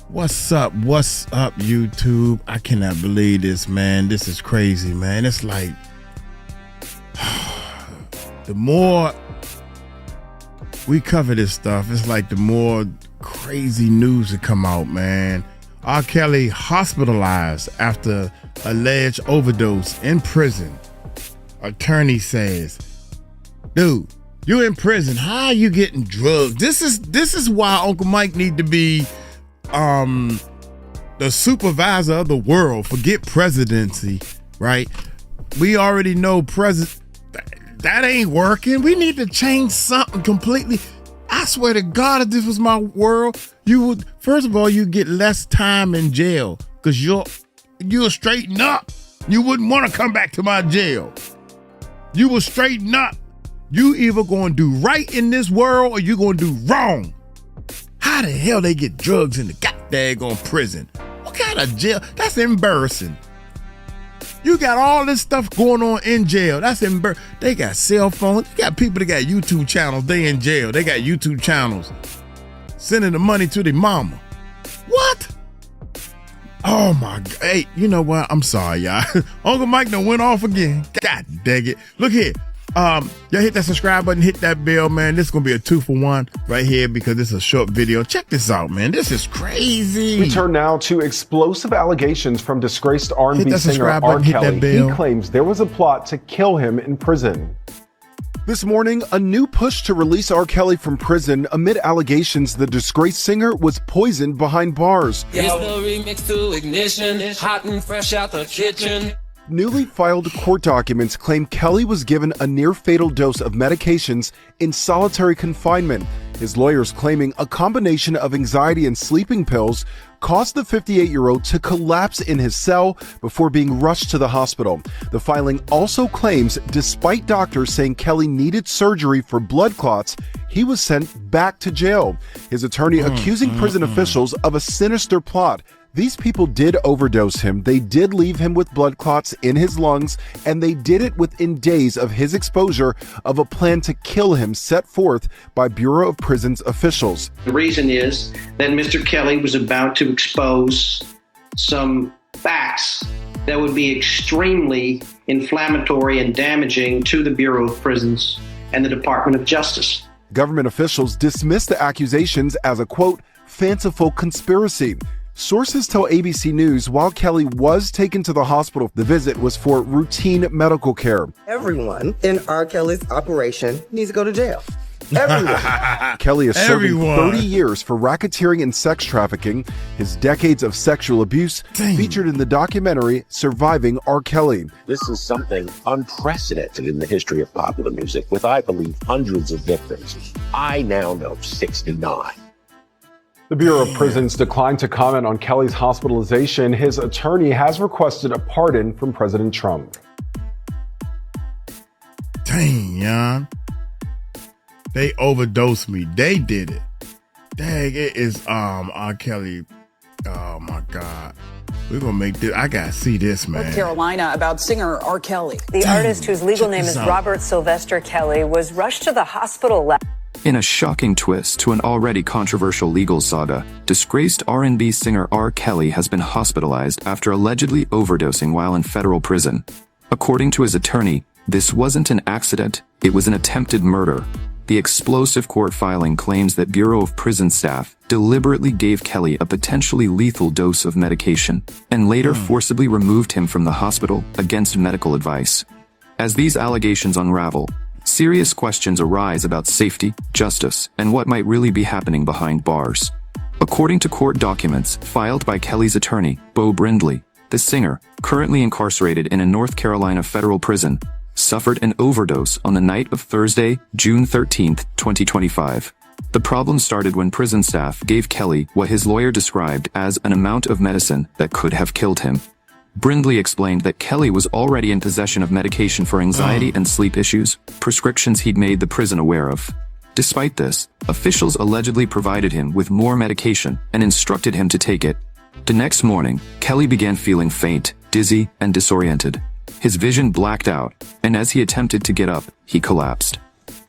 What's up, YouTube? I cannot believe this, man. This is crazy, man. It's like the more we cover this stuff, it's like the more crazy news that come out, man. R. Kelly hospitalized after alleged overdose in prison. Attorney says, dude, you in prison. How are you getting drugs? This is why Uncle Mike need to be the supervisor of the world. Forget presidency, right? We already know that ain't working. We need to change something completely. I swear to God, if this was my world, you would, first of all, you get less time in jail because you'll straighten up. You wouldn't want to come back to my jail. You will straighten up. You either going to do right in this world or you going to do wrong. How the hell they get drugs in the goddamn prison? What kind of jail? That's embarrassing. You got all this stuff going on in jail. That's embarrassing. They got cell phones. You got people that got YouTube channels. They in jail. They got YouTube channels. Sending the money to their mama. What? Oh my God. Hey, you know what? I'm sorry, y'all. Uncle Mike done went off again. God dang it. Look here. Y'all hit that subscribe button, hit that bell, man. This is gonna be a 2-for-1 right here because this is a short video. Check this out, man. This is crazy. We turn now to explosive allegations from disgraced R&B singer R. Kelly. He claims there was a plot to kill him in prison. This morning, a new push to release R. Kelly from prison amid allegations the disgraced singer was poisoned behind bars. It's the remix to Ignition, hot and fresh out the kitchen. Newly filed court documents claim Kelly was given a near-fatal dose of medications in solitary confinement. His lawyers claiming a combination of anxiety and sleeping pills caused the 58-year-old to collapse in his cell before being rushed to the hospital. The filing also claims, despite doctors saying Kelly needed surgery for blood clots, he was sent back to jail. His attorney accusing prison officials of a sinister plot. These people did overdose him, they did leave him with blood clots in his lungs, and they did it within days of his exposure of a plan to kill him set forth by Bureau of Prisons officials. The reason is that Mr. Kelly was about to expose some facts that would be extremely inflammatory and damaging to the Bureau of Prisons and the Department of Justice. Government officials dismissed the accusations as a, quote, fanciful conspiracy. Sources tell ABC News while Kelly was taken to the hospital, the visit was for routine medical care. Everyone in R. Kelly's operation needs to go to jail. Everyone. Kelly is serving 30 years for racketeering and sex trafficking. His decades of sexual abuse featured in the documentary Surviving R. Kelly. This is something unprecedented in the history of popular music, with, I believe, hundreds of victims. I now know 69. The Bureau of Prisons declined to comment on Kelly's hospitalization. His attorney has requested a pardon from President Trump. Dang, young. They overdosed me. They did it. Dang, it is R. Kelly. Oh my God. We're gonna make this. I gotta see this, man. North Carolina about singer R. Kelly. The artist, whose legal name is Robert Sylvester Kelly, was rushed to the hospital last. In a shocking twist to an already controversial legal saga, disgraced R&B singer R. Kelly has been hospitalized after allegedly overdosing while in federal prison. According to his attorney, this wasn't an accident, it was an attempted murder. The explosive court filing claims that Bureau of Prison staff deliberately gave Kelly a potentially lethal dose of medication and later forcibly removed him from the hospital against medical advice. As these allegations unravel, serious questions arise about safety, justice, and what might really be happening behind bars. According to court documents filed by Kelly's attorney, Bo Brindley, the singer, currently incarcerated in a North Carolina federal prison, suffered an overdose on the night of Thursday, June 13, 2025. The problem started when prison staff gave Kelly what his lawyer described as an amount of medicine that could have killed him. Brindley explained that Kelly was already in possession of medication for anxiety and sleep issues, prescriptions he'd made the prison aware of. Despite this, officials allegedly provided him with more medication and instructed him to take it. The next morning, Kelly began feeling faint, dizzy, and disoriented. His vision blacked out, and as he attempted to get up, he collapsed.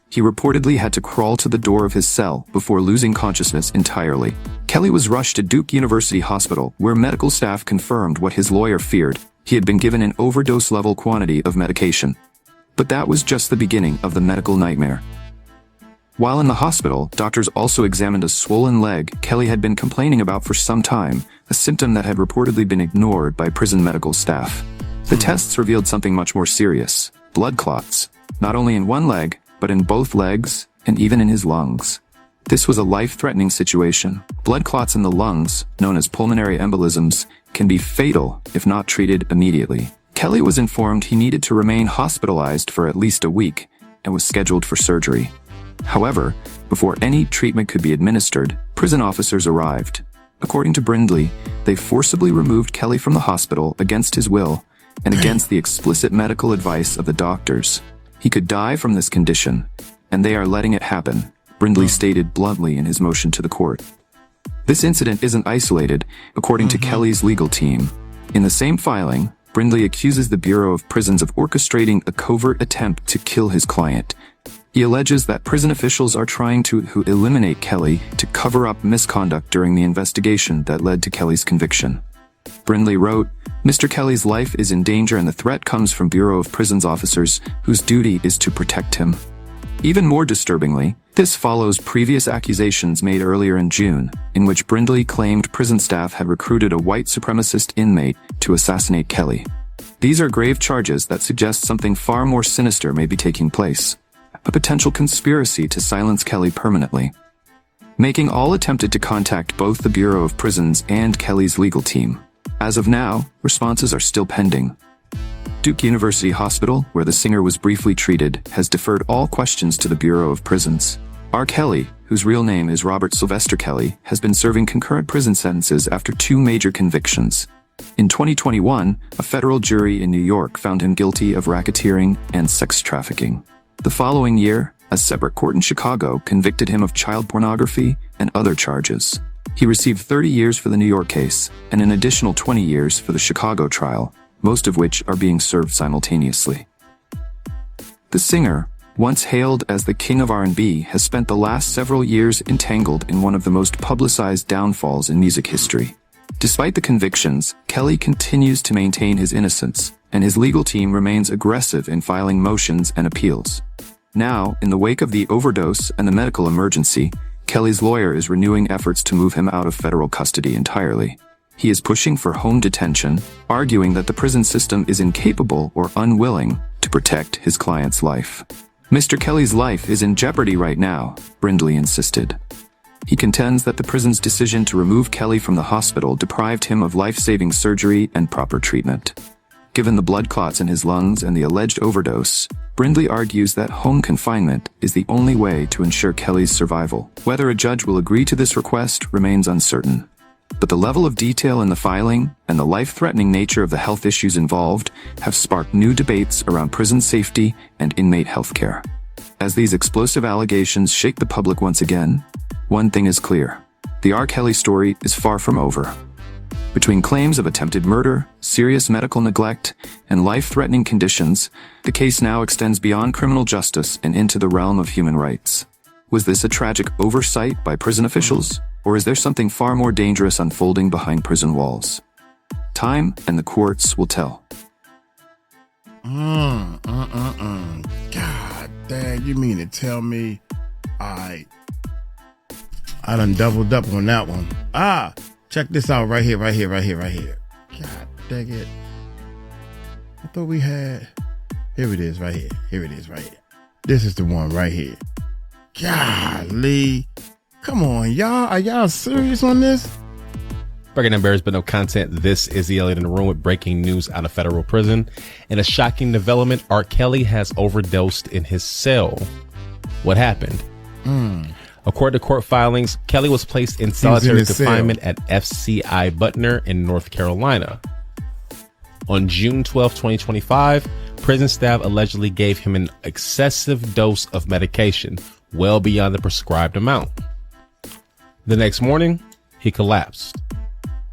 He reportedly had to crawl to the door of his cell before losing consciousness entirely. Kelly was rushed to Duke University Hospital, where medical staff confirmed what his lawyer feared. He had been given an overdose-level quantity of medication. But that was just the beginning of the medical nightmare. While in the hospital, doctors also examined a swollen leg Kelly had been complaining about for some time, a symptom that had reportedly been ignored by prison medical staff. The tests revealed something much more serious: blood clots, not only in one leg, but in both legs and even in his lungs. This was a life-threatening situation. Blood clots in the lungs, known as pulmonary embolisms, can be fatal if not treated immediately. Kelly was informed he needed to remain hospitalized for at least a week and was scheduled for surgery. However, before any treatment could be administered, prison officers arrived. According to Brindley, they forcibly removed Kelly from the hospital against his will and against the explicit medical advice of the doctors. He could die from this condition, and they are letting it happen, Brindley stated bluntly in his motion to the court. This incident isn't isolated, according to Kelly's legal team. In the same filing, Brindley accuses the Bureau of Prisons of orchestrating a covert attempt to kill his client. He alleges that prison officials are trying to eliminate Kelly to cover up misconduct during the investigation that led to Kelly's conviction. Brindley wrote, "Mr. Kelly's life is in danger and the threat comes from Bureau of Prisons officers whose duty is to protect him." Even more disturbingly, this follows previous accusations made earlier in June, in which Brindley claimed prison staff had recruited a white supremacist inmate to assassinate Kelly. These are grave charges that suggest something far more sinister may be taking place: a potential conspiracy to silence Kelly permanently. Making all attempted to contact both the Bureau of Prisons and Kelly's legal team. As of now, responses are still pending. Duke University Hospital, where the singer was briefly treated, has deferred all questions to the Bureau of Prisons. R. Kelly, whose real name is Robert Sylvester Kelly, has been serving concurrent prison sentences after 2 major convictions. In 2021, a federal jury in New York found him guilty of racketeering and sex trafficking. The following year, a separate court in Chicago convicted him of child pornography and other charges. He received 30 years for the New York case and an additional 20 years for the Chicago trial, most of which are being served simultaneously. The singer, once hailed as the king of R&B, has spent the last several years entangled in one of the most publicized downfalls in music history. Despite the convictions, Kelly continues to maintain his innocence, and his legal team remains aggressive in filing motions and appeals. Now, in the wake of the overdose and the medical emergency, Kelly's lawyer is renewing efforts to move him out of federal custody entirely. He is pushing for home detention, arguing that the prison system is incapable or unwilling to protect his client's life. Mr. Kelly's life is in jeopardy right now, Brindley insisted. He contends that the prison's decision to remove Kelly from the hospital deprived him of life-saving surgery and proper treatment. Given the blood clots in his lungs and the alleged overdose, Brindley argues that home confinement is the only way to ensure Kelly's survival. Whether a judge will agree to this request remains uncertain. But the level of detail in the filing and the life-threatening nature of the health issues involved have sparked new debates around prison safety and inmate health care. As these explosive allegations shake the public once again, one thing is clear: the R. Kelly story is far from over. Between claims of attempted murder, serious medical neglect, and life-threatening conditions, the case now extends beyond criminal justice and into the realm of human rights. Was this a tragic oversight by prison officials, or is there something far more dangerous unfolding behind prison walls? Time and the courts will tell. God dang, you mean to tell me I done doubled up on that one. Check this out right here. God dang it. I thought we had... Here it is right here. This is the one right here. Golly. Come on, y'all. Are y'all serious on this? Breaking down barriers but no content. This is the Elliot in the Room with breaking news out of federal prison. In a shocking development, R. Kelly has overdosed in his cell. What happened? According to court filings, Kelly was placed in solitary confinement at FCI Butner in North Carolina. On June 12, 2025, prison staff allegedly gave him an excessive dose of medication, well beyond the prescribed amount. The next morning, he collapsed,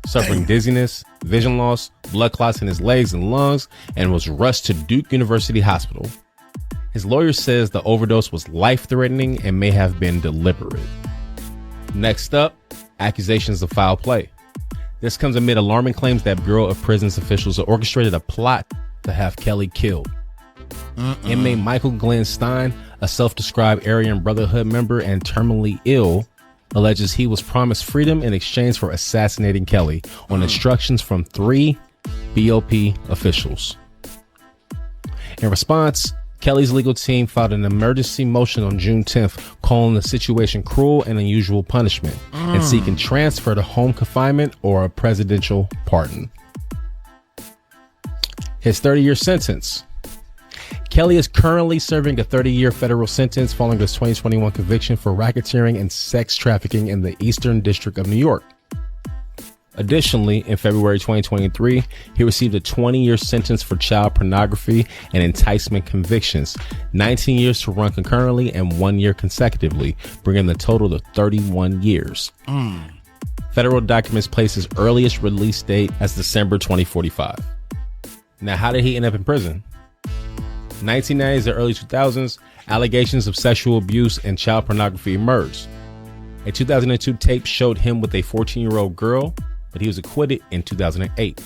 suffering dizziness, vision loss, blood clots in his legs and lungs, and was rushed to Duke University Hospital. His lawyer says the overdose was life-threatening and may have been deliberate. Next up, accusations of foul play. This comes amid alarming claims that Bureau of Prisons officials orchestrated a plot to have Kelly killed. Inmate Michael Glenn Stein, a self-described Aryan Brotherhood member and terminally ill, alleges he was promised freedom in exchange for assassinating Kelly on instructions from 3 BOP officials. In response, Kelly's legal team filed an emergency motion on June 10th calling the situation cruel and unusual punishment and seeking transfer to home confinement or a presidential pardon. His 30-year sentence. Kelly is currently serving a 30-year federal sentence following his 2021 conviction for racketeering and sex trafficking in the Eastern District of New York. Additionally, in February 2023, he received a 20-year sentence for child pornography and enticement convictions, 19 years to run concurrently and 1 year consecutively, bringing the total to 31 years. Federal documents place his earliest release date as December 2045. Now, how did he end up in prison? 1990s and early 2000s, allegations of sexual abuse and child pornography emerged. A 2002 tape showed him with a 14-year-old girl, but he was acquitted in 2008.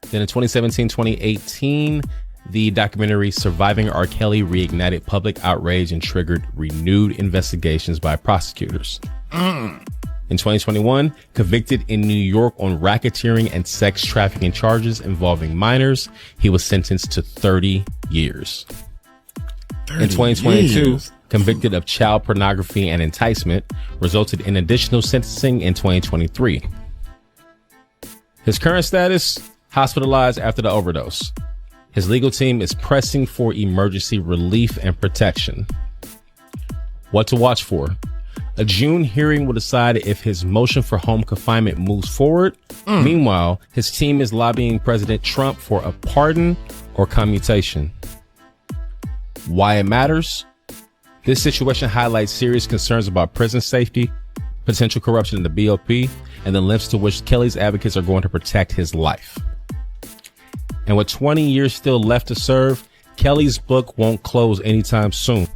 Then in 2017-2018, the documentary Surviving R. Kelly reignited public outrage and triggered renewed investigations by prosecutors. In 2021, convicted in New York on racketeering and sex trafficking charges involving minors, he was sentenced to 30 years. In 2022, convicted of child pornography and enticement, resulted in additional sentencing in 2023. His current status, hospitalized after the overdose. His legal team is pressing for emergency relief and protection. What to watch for? A June hearing will decide if his motion for home confinement moves forward. Meanwhile, his team is lobbying President Trump for a pardon or commutation. Why it matters? This situation highlights serious concerns about prison safety, potential corruption in the BOP, and the lengths to which Kelly's advocates are going to protect his life. And with 20 years still left to serve, Kelly's book won't close anytime soon.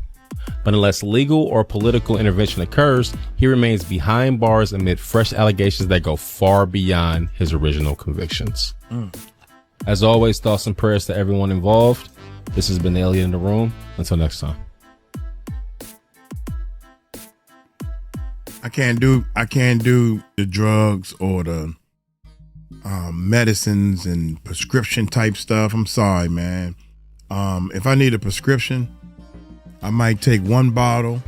But unless legal or political intervention occurs, he remains behind bars amid fresh allegations that go far beyond his original convictions. As always, thoughts and prayers to everyone involved. This has been the Alien in the Room. Until next time. I can't do the drugs or the medicines and prescription type stuff. I'm sorry, man. If I need a prescription, I might take 1 bottle,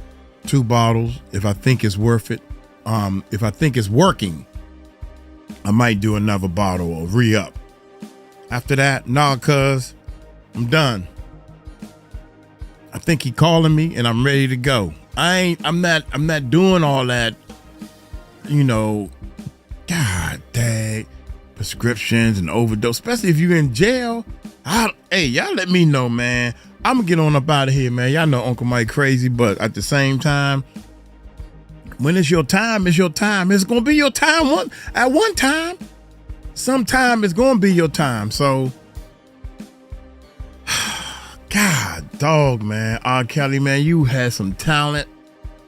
2 bottles if I think it's worth it. If I think it's working, I might do another bottle or re-up. After that, nah, cuz I'm done. I think he calling me and I'm ready to go. I'm not doing all that, God dang, prescriptions and overdose, especially if you're in jail. Hey, y'all let me know, man. I'm gonna get on up out of here, man. Y'all know Uncle Mike crazy, but at the same time, when it's your time, it's your time. It's gonna be your time at one time. Sometime it's gonna be your time. So, God, dog, man. R. Kelly, man, you had some talent.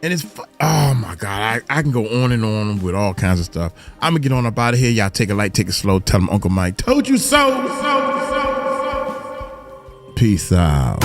And it's, oh my God, I can go on and on with all kinds of stuff. I'm gonna get on up out of here. Y'all take it light, take it slow. Tell them Uncle Mike told you so. Peace out.